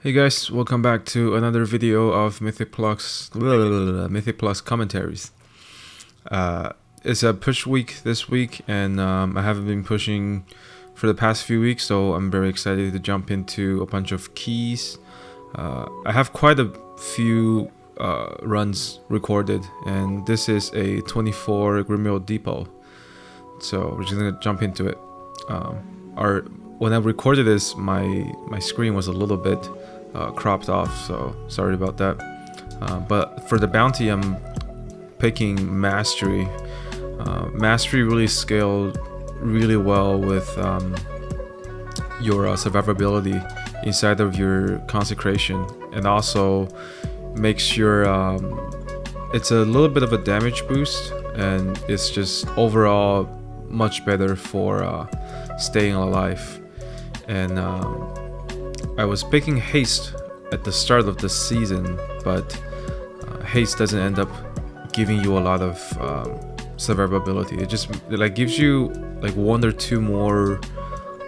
Hey guys, welcome back to another video of Mythic Plus commentaries. It's a push week this week, and I haven't been pushing for the past few weeks, so I'm very excited to jump into a bunch of keys. I have quite a few runs recorded, and this is a 24 Grimrail depot, so we're just gonna jump into it. When I recorded this, my screen was a little bit cropped off, so sorry about that. But for the bounty, I'm picking Mastery. Mastery really scaled really well with your survivability inside of your consecration, and also makes your it's a little bit of a damage boost, and it's just overall much better for staying alive. And I was picking haste at the start of the season, but haste doesn't end up giving you a lot of survivability. It just like gives you like 1 or 2 more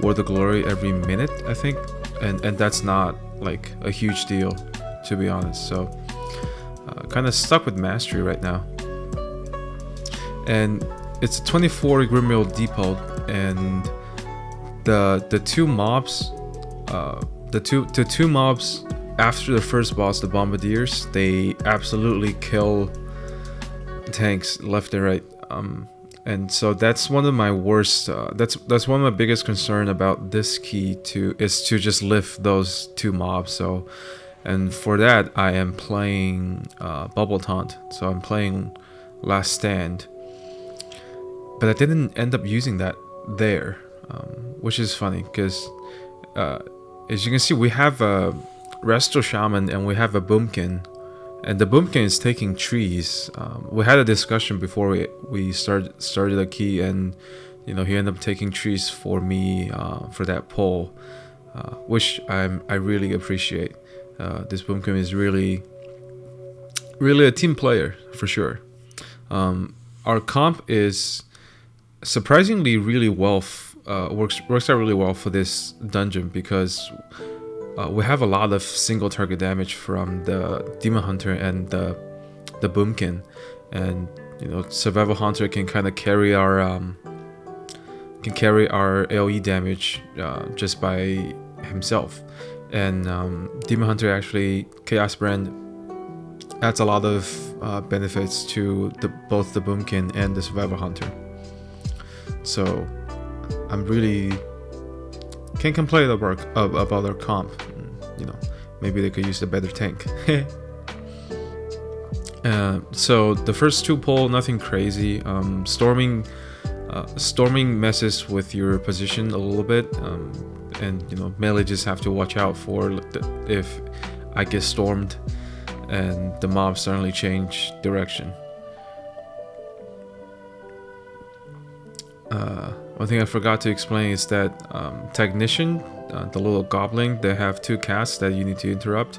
Word of Glory every minute, I think, and that's not like a huge deal, to be honest. So kind of stuck with Mastery right now, and it's a 24 Grimrail depot, and the two mobs. The two mobs after the first boss, the Bombardiers, they absolutely kill tanks left and right. And so that's one of my worst. That's one of my biggest concern about this key is to just lift those two mobs. So, and for that I am playing Bubble Taunt. So I'm playing Last Stand, but I didn't end up using that there, which is funny because. As you can see, we have a Resto Shaman and we have a Boomkin, and the Boomkin is taking trees. We had a discussion before we started the key, and he ended up taking trees for me for that pull, which I really appreciate. This Boomkin is really a team player for sure. Our comp is surprisingly really well. Works out really well for this dungeon because we have a lot of single target damage from the Demon Hunter and the Boomkin, and Survival Hunter can kind of carry our AoE damage just by himself, and Demon Hunter actually Chaos Brand adds a lot of benefits to both the Boomkin and the Survival Hunter. So I'm really can't complain about our comp. Maybe they could use a better tank. So the first 2 pull, nothing crazy. Storming messes with your position a little bit, and melee just have to watch out for if I get stormed and the mobs suddenly change direction. One thing I forgot to explain is that Technician, the little goblin, they have 2 casts that you need to interrupt.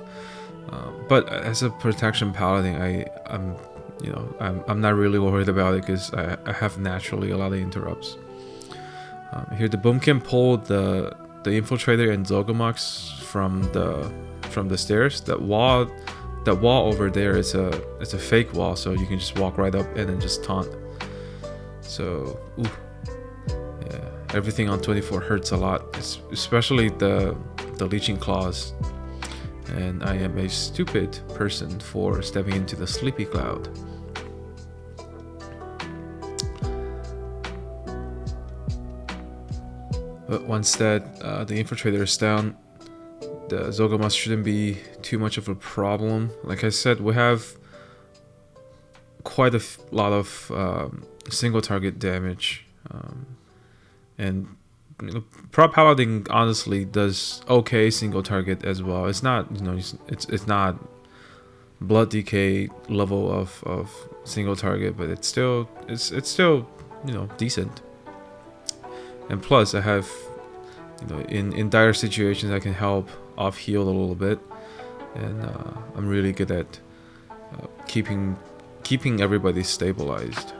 But as a protection paladin, I'm not really worried about it because I have naturally a lot of interrupts. Here the Boomkin pulled the Infiltrator and Zogomox from the stairs. That wall over there is a fake wall, so you can just walk right up and then just taunt. So ooh. Everything on 24 hurts a lot, especially the Leeching Claws, and I am a stupid person for stepping into the Sleepy Cloud. But once that the Infiltrator is down, the Zogomas shouldn't be too much of a problem. Like I said, we have quite a lot of single target damage. And Prop Paladin honestly does okay single target as well. It's not it's not Blood DK level of single target, but it's still decent. And plus I have in dire situations I can help off heal a little bit, and I'm really good at keeping everybody stabilized.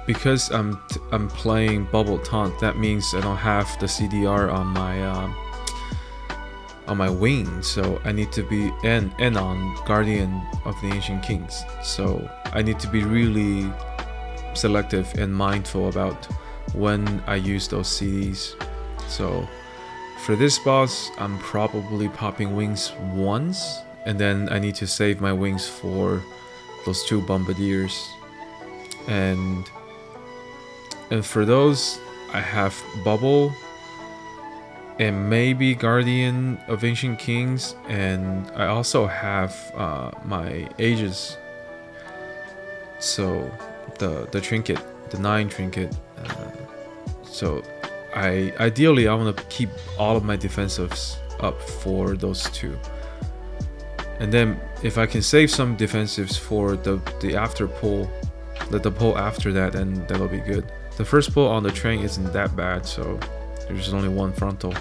Because I'm playing Bubble Taunt, that means I don't have the CDR on my wing, so I need to be and on Guardian of the Ancient Kings. So I need to be really selective and mindful about when I use those CDs. So for this boss, I'm probably popping wings once, and then I need to save my wings for those 2 bombardiers. And for those, I have Bubble and maybe Guardian of Ancient Kings, and I also have my Aegis. So the trinket, the 9 trinket. So ideally I want to keep all of my defensives up for those 2. And then if I can save some defensives for the after pull, the pull after that, then that'll be good. The first pull on the train isn't that bad, so there's only 1 frontal.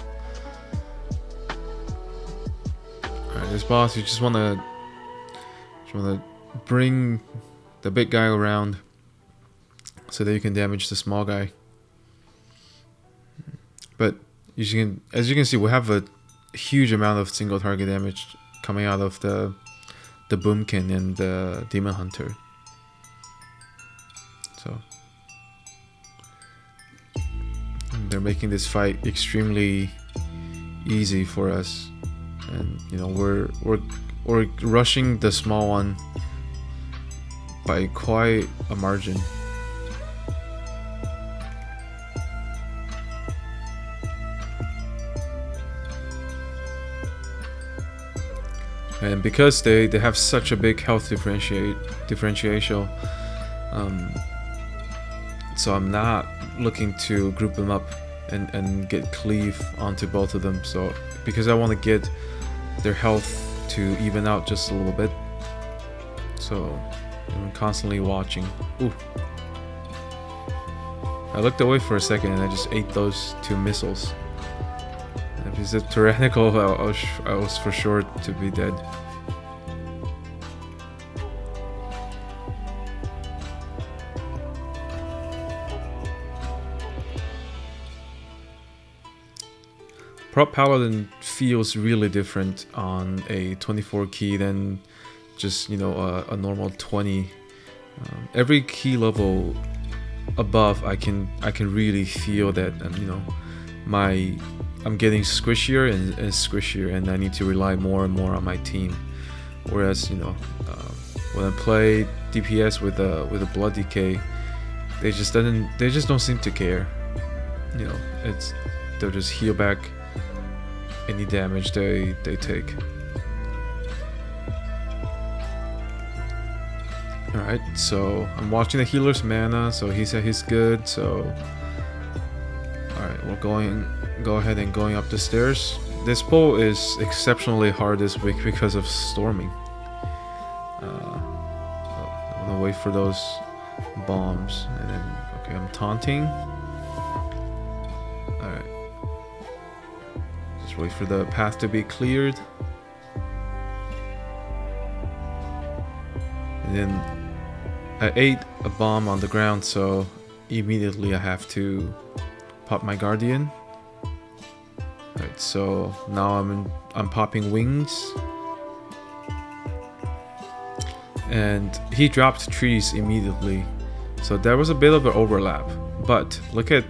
Alright, this boss, you just wanna bring the big guy around so that you can damage the small guy. But as you can see, we have a huge amount of single target damage coming out of the Boomkin and the Demon Hunter. So they're making this fight extremely easy for us, and you know we're rushing the small one by quite a margin. And because they have such a big health differential, so I'm not looking to group them up and get cleave onto both of them. So because I want to get their health to even out just a little bit, so I'm constantly watching. Ooh. I looked away for a second and I just ate those 2 missiles. If it's a tyrannical, I was for sure to be dead. Prop Paladin feels really different on a 24 key than just, you know, a normal 20. Every key level above, I can really feel that, you know, I'm getting squishier and squishier, and I need to rely more and more on my team. Whereas, you know, when I play DPS with a blood decay, they just don't seem to care. You know, they'll just heal back any damage they take. Alright, so I'm watching the healer's mana, so he said he's good, so alright, we're go ahead and going up the stairs. This pull is exceptionally hard this week because of storming. I'm gonna wait for those bombs, and then okay, I'm taunting. Alright. Just wait for the path to be cleared. And then I ate a bomb on the ground, so immediately I have to pop my Guardian. Alright, so now I'm popping wings. And he dropped trees immediately. So there was a bit of an overlap. But look at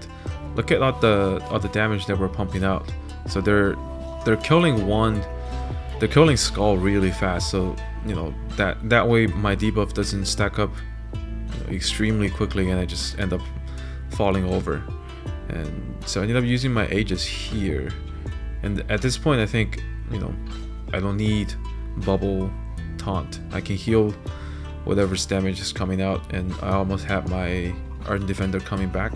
all the damage that we're pumping out. So they're killing they're killing Skull really fast, so you know that way my debuff doesn't stack up, you know, extremely quickly, and I just end up falling over. And so I ended up using my Aegis here, and at this point I think, you know, I don't need bubble taunt. I can heal whatever's damage is coming out, and I almost have my Ardent Defender coming back.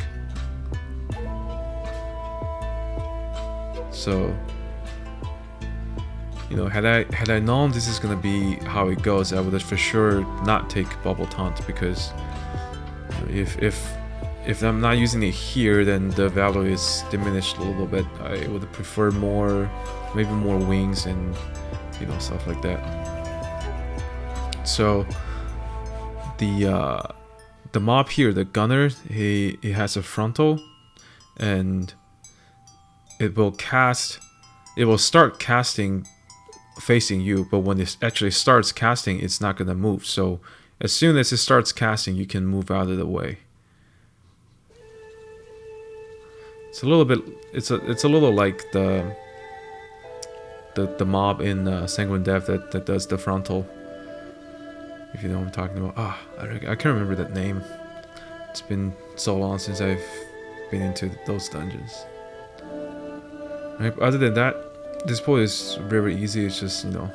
So, you know, had I known this is gonna be how it goes, I would have for sure not take bubble taunt, because if I'm not using it here, then the value is diminished a little bit. I would prefer maybe more wings and, you know, stuff like that. So the the mob here, the gunner, he has a frontal, and it will start casting facing you, but when it actually starts casting, it's not gonna move. So as soon as it starts casting, you can move out of the way. It's a little bit, it's a little like the mob in Sanguine Death that does the frontal. If you know what I'm talking about. I can't remember that name. It's been so long since I've been into those dungeons. Right, other than that, this pull is very easy. It's just, you know,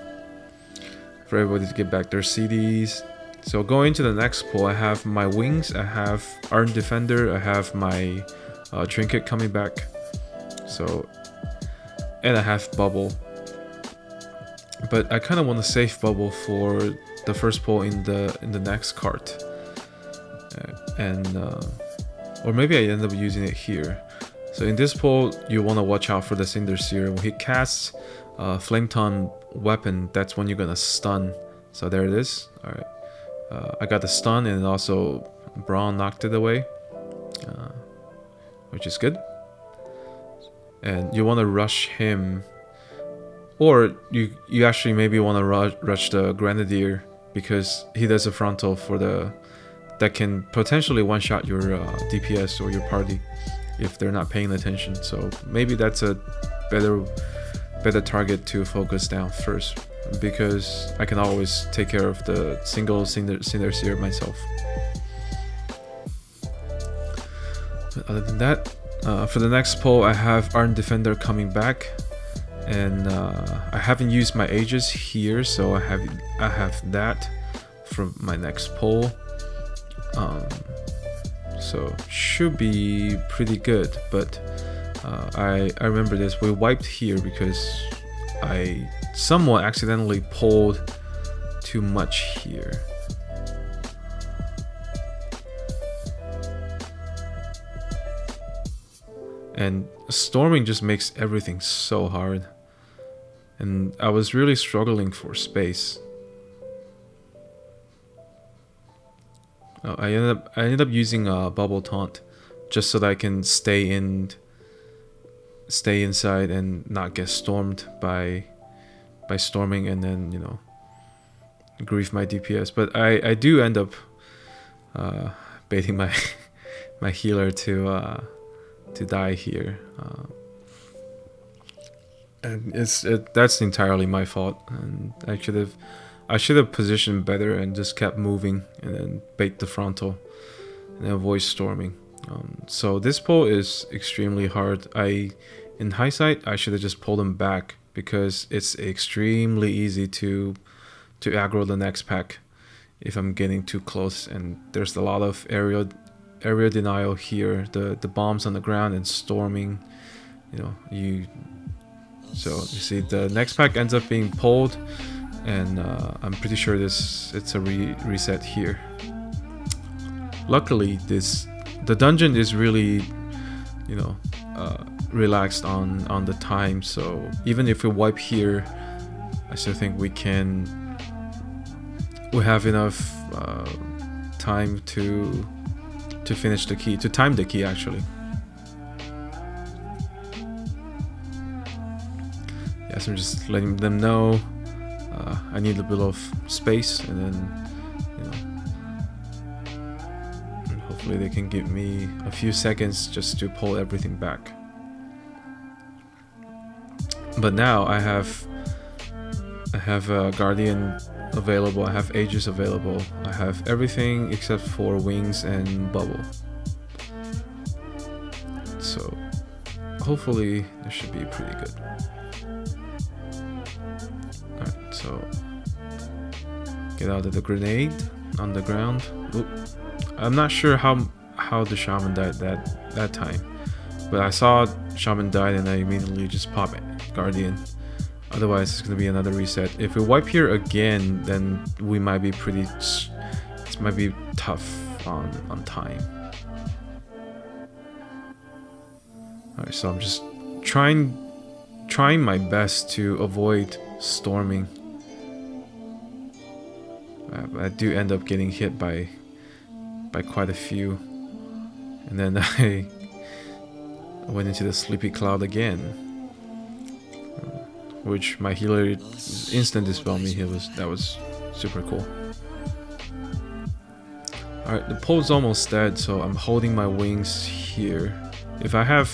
for everybody to get back their CDs. So going to the next pull, I have my wings, I have Ardent Defender, I have my trinket coming back. So, and I have bubble. But I kind of want to save bubble for the first pull in the next cart, or maybe I end up using it here. So in this pull, you want to watch out for the Cinder Seer. When he casts Flame Tongue weapon, that's when you're gonna stun. So there it is. All right, I got the stun, and also Braun knocked it away, which is good. And you want to rush him, or you actually maybe want to rush the Grenadier, because he does a frontal for that can potentially one-shot your DPS or your party if they're not paying attention. So maybe that's a better target to focus down first, because I can always take care of the single Cinder Seer myself. But other than that, for the next pull, I have Ardent Defender coming back, and I haven't used my Aegis here, so I have that for my next pull. So should be pretty good, but I remember this. We wiped here because I somewhat accidentally pulled too much here. And storming just makes everything so hard, and I was really struggling for space. I ended up using a bubble taunt just so that I can stay inside and not get stormed by storming, and then, you know, grief my DPS. But I do end up baiting my healer to die here, and that's entirely my fault, and I should have positioned better and just kept moving and then bait the frontal and avoid storming. So this pull is extremely hard. In hindsight, I should have just pulled him back, because it's extremely easy to aggro the next pack if I'm getting too close, and there's a lot of area denial here. The bombs on the ground and storming, you know, so you see the next pack ends up being pulled, and I'm pretty sure it's a reset here. Luckily, the dungeon is really, you know, relaxed on the time, so even if we wipe here, I still think we have enough time to finish the key, to time the key actually. Yes, I'm just letting them know I need a bit of space, and then, you know, and hopefully they can give me a few seconds just to pull everything back. But now I have a Guardian available, I have Aegis available, I have everything except for wings and bubble. So hopefully this should be pretty good. Alright, so get out of the grenade on the ground. Oop. I'm not sure how the shaman died that time, but I saw shaman died and I immediately just popped Guardian. Otherwise, it's gonna be another reset. If we wipe here again, then we might be it might be tough on time. Alright, so I'm just trying my best to avoid storming. I do end up getting hit by by quite a few, and then I went into the sleepy cloud again, which my healer instant dispelled me. That was super cool. Alright, the pole's almost dead, so I'm holding my wings here. If I have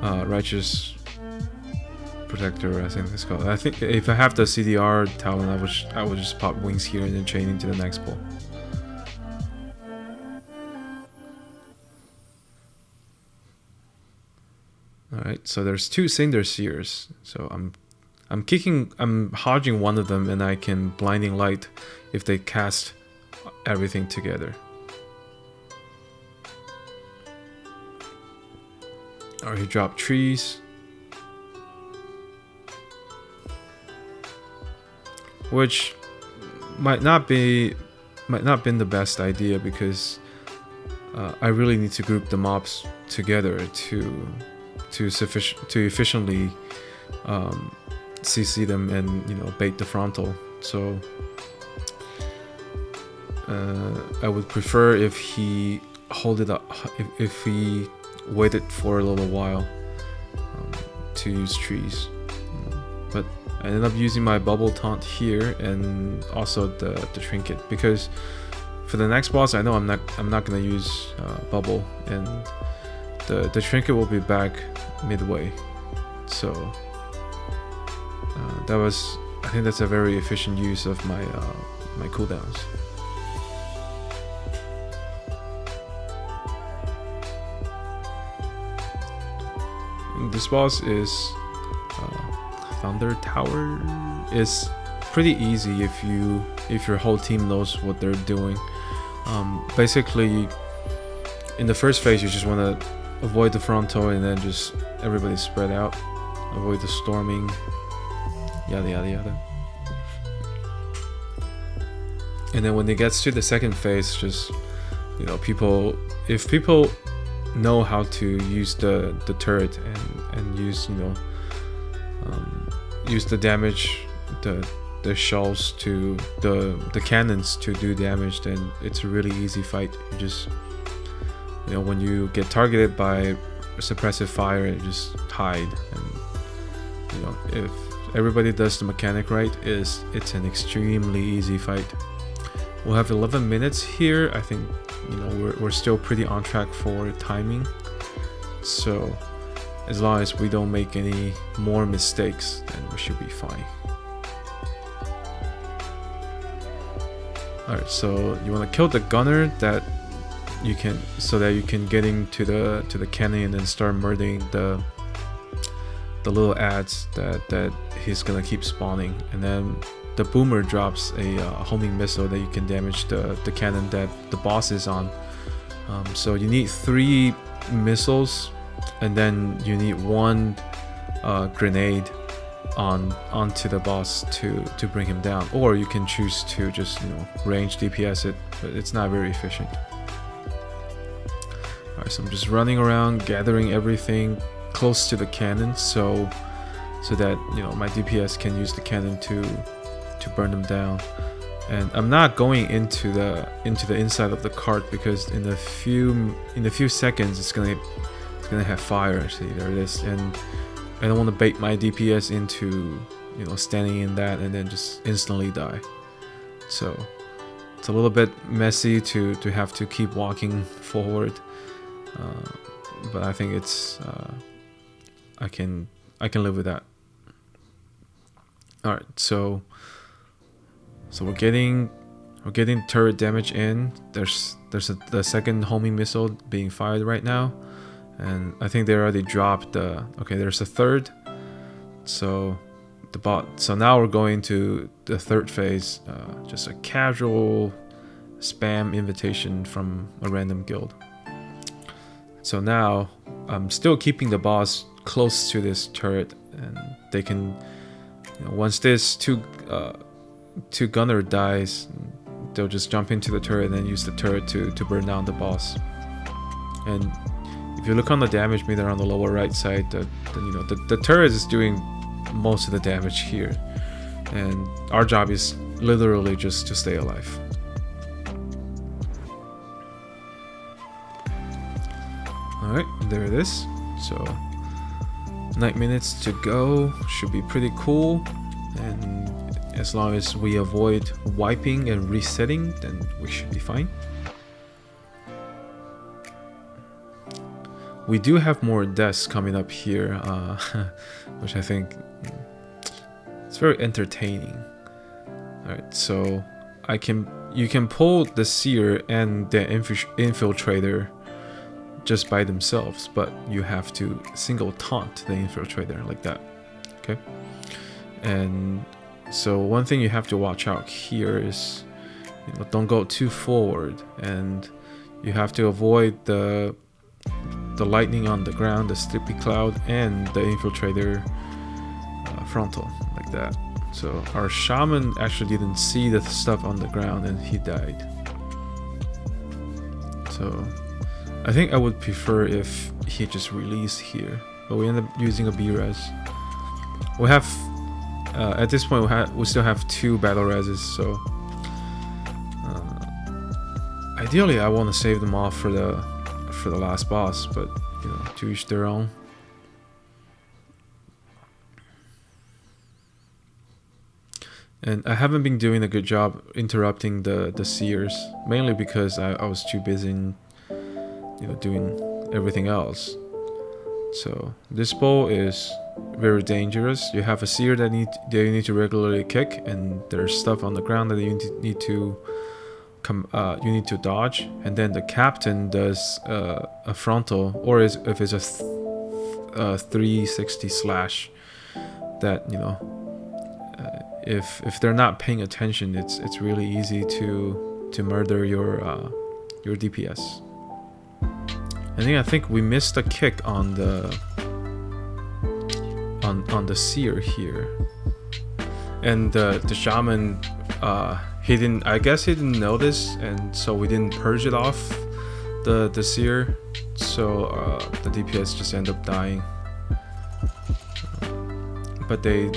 Righteous Protector, I think it's called. I think if I have the CDR talent, I would just pop wings here and then chain into the next pole. Alright, so there's 2 Cinder Seers. So I'm hodging one of them, and I can Blinding Light if they cast everything together. Alright, he dropped trees, which might not been the best idea, because I really need to group the mobs together to efficiently CC them and bait the frontal. So I would prefer if he if he waited for a little while to use trees, but I ended up using my bubble taunt here and also the trinket, because for the next boss I know I'm not gonna use bubble, and the trinket will be back midway. So I think that's a very efficient use of my my cooldowns. This boss is Thunder Tower. Is pretty easy if your whole team knows what they're doing. Basically, in the first phase, you just want to avoid the frontal, and then just everybody spread out, avoid the storming, yada yada yada. And then when it gets to the second phase, just if people know how to use the turret and use use the damage, the shells to the cannons to do damage, then it's a really easy fight. You just when you get targeted by suppressive fire, you just hide, and if everybody does the mechanic right, it's an extremely easy fight. We'll have 11 minutes here. I think we're still pretty on track for timing, so as long as we don't make any more mistakes, then we should be fine. Alright, so you want to kill the gunner so that you can get into the cannon and then start murdering the little ads that he's gonna keep spawning, and then the boomer drops a homing missile that you can damage the cannon that the boss is on. So you need 3 missiles, and then you need 1 grenade onto the boss to bring him down, or you can choose to just range DPS it, but it's not very efficient. Alright, so I'm just running around gathering everything close to the cannon, so that my DPS can use the cannon to burn them down. And I'm not going into the inside of the cart, because in a few seconds it's gonna have fire. See, there it is, and I don't want to bait my DPS into standing in that and then just instantly die. So it's a little bit messy to have to keep walking forward, but I think it's I can live with that. All right, so we're getting turret damage in. There's the second homing missile being fired right now, and I think they already dropped okay, there's a third. So now we're going to the third phase, just a casual spam invitation from a random guild. So now I'm still keeping the boss close to this turret, and they can once this two gunner dies, they'll just jump into the turret and then use the turret to burn down the boss. And if you look on the damage meter on the lower right side, the turret is doing most of the damage here, and our job is literally just to stay alive. Alright, there it is. So 9 minutes to go. Should be pretty cool. And as long as we avoid wiping and resetting, then we should be fine. We do have more deaths coming up here, which I think it's very entertaining. Alright, so you can pull the seer and the infiltrator just by themselves, but you have to single taunt the infiltrator like that. Okay, and so one thing you have to watch out here is, don't go too forward, and you have to avoid the lightning on the ground, the sleepy cloud, and the infiltrator frontal like that. So our shaman actually didn't see the stuff on the ground and he died. So I think I would prefer if he just released here, but we end up using a B-res. We have at this point we still have 2 battle reses, so ideally I want to save them off for the last boss, but to each their own. And I haven't been doing a good job interrupting the seers, mainly because I was too busy in, doing everything else. So this bow is very dangerous. You have a seer that you need to regularly kick, and there's stuff on the ground that you need to dodge, and then the captain does a frontal, or if it's a 360 slash that if they're not paying attention, it's really easy to murder your DPS. I think we missed a kick on the seer here, and the shaman I guess he didn't notice, and so we didn't purge it off the seer, so the DPS just end up dying. But they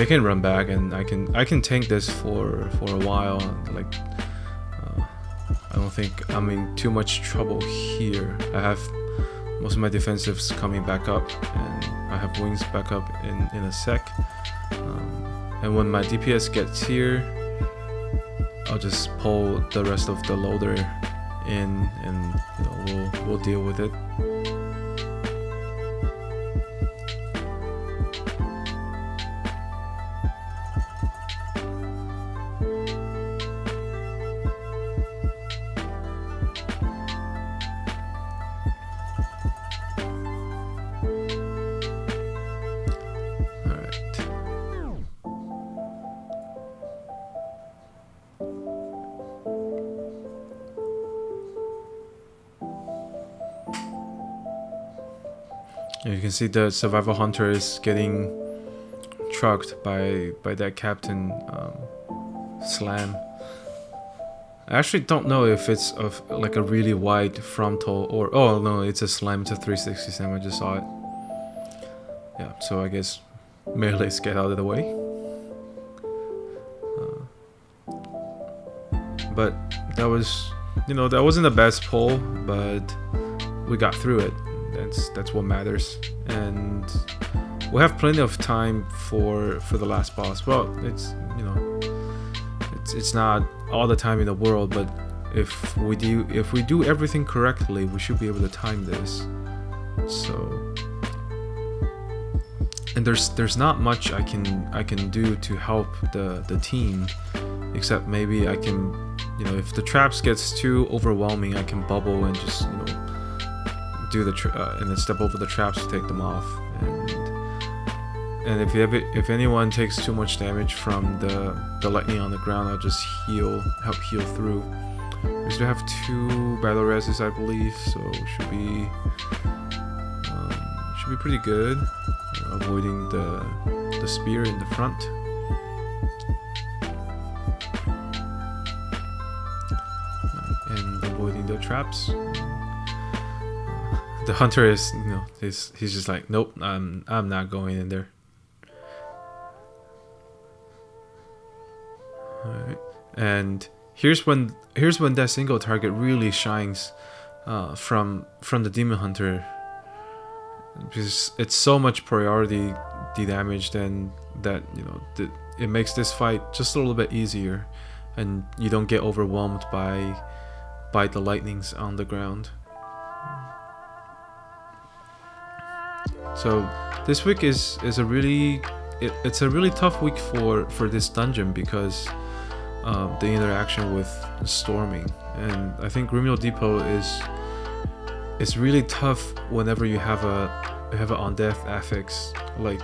can run back, and I can tank this for a while. Like I don't think I'm in too much trouble here. I have most of my defensives coming back up, and I have wings back up in a sec. And when my DPS gets here, I'll just pull the rest of the loader in, and we'll deal with it. You can see the survival hunter is getting trucked by that captain slam. I actually don't know if it's like a really wide frontal or oh no, it's a slam. It's a 360 slam. I just saw it. Yeah, so I guess melees get out of the way. But that was, that wasn't the best pull, but we got through it. That's what matters, and we have plenty of time for the last boss. Well, it's not all the time in the world, but if we do everything correctly, we should be able to time this. So, and there's not much I can do to help the team, except maybe I can, if the traps gets too overwhelming, I can bubble and just do and then step over the traps to take them off. And if anyone takes too much damage from the lightning on the ground, I'll just help heal through. We still have 2 battle reses, I believe, so should be pretty good. Avoiding the spear in the front. And avoiding the traps. The hunter is, he's just like, nope, I'm not going in there. Alright, and here's when that single target really shines from the Demon Hunter, because it's so much priority de-damaged, and that, you know, it makes this fight just a little bit easier, and you don't get overwhelmed by the lightnings on the ground. So this week is a really it's a really tough week for this dungeon, because the interaction with storming, and I think Grimrail Depot is really tough whenever you have a undeath affix like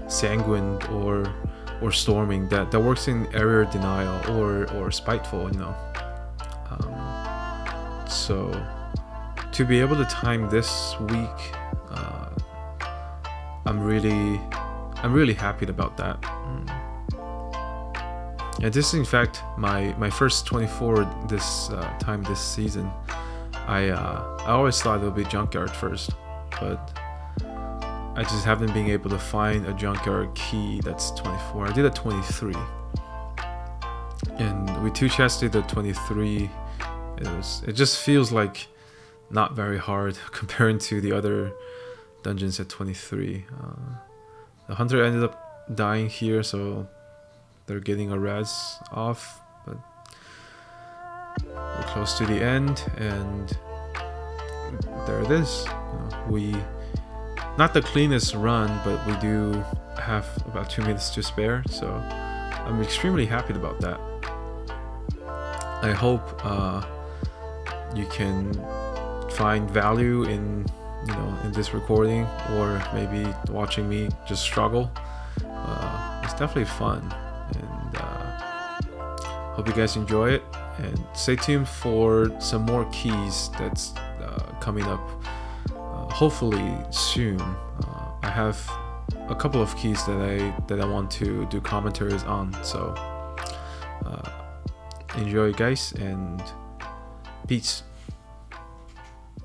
sanguine or storming that works in area denial or spiteful, you know. So to be able to time this week, I'm really happy about that. And this is in fact my first 24 this time this season. I always thought it would be junkyard first, but I just haven't been able to find a junkyard key that's 24. I did a 23, and we two chested the 23. It just feels like not very hard comparing to the other dungeons at 23. The hunter ended up dying here, so they're getting a res off, but we're close to the end, and there it is. We not the cleanest run, but we do have about 2 minutes to spare, so I'm extremely happy about that. I hope you can find value in this recording, or maybe watching me just struggle. It's definitely fun, and hope you guys enjoy it, and stay tuned for some more keys that's coming up hopefully soon. I have a couple of keys that I want to do commentaries on, so enjoy guys, and peace.